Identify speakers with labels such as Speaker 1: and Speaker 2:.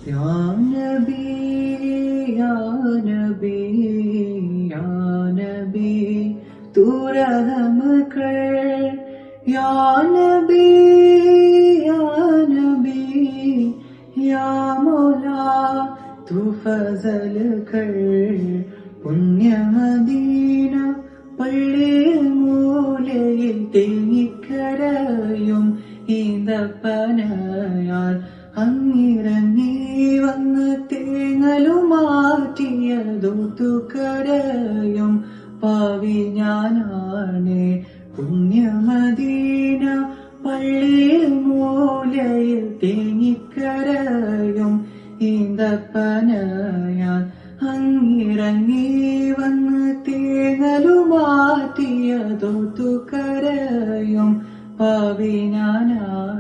Speaker 1: या नबी या नबी या नबी तू रहम कर या नबी या नबी या मौला तू फजल कर പുണ്യ മദീന പള്ളിയിൽ മൂലയിൽ തേങ്ങിക്കരയും ഈന്തപ്പനയാൽ അങ്ങിറങ്ങി വന്ന് തേങ്ങലുമാറ്റിയതൂത്തുകരയും പാവി ഞാനാണ് പുണ്യ മദീന പള്ളിയിൽ മൂലയിൽ തേങ്ങിക്കരയും ഈന്തപ്പനയാൽ അങ്ങിറങ്ങി വന്ന് തേങ്ങലുമാറ്റിയതോത്തുകരയും പാവി ഞാനാണ്.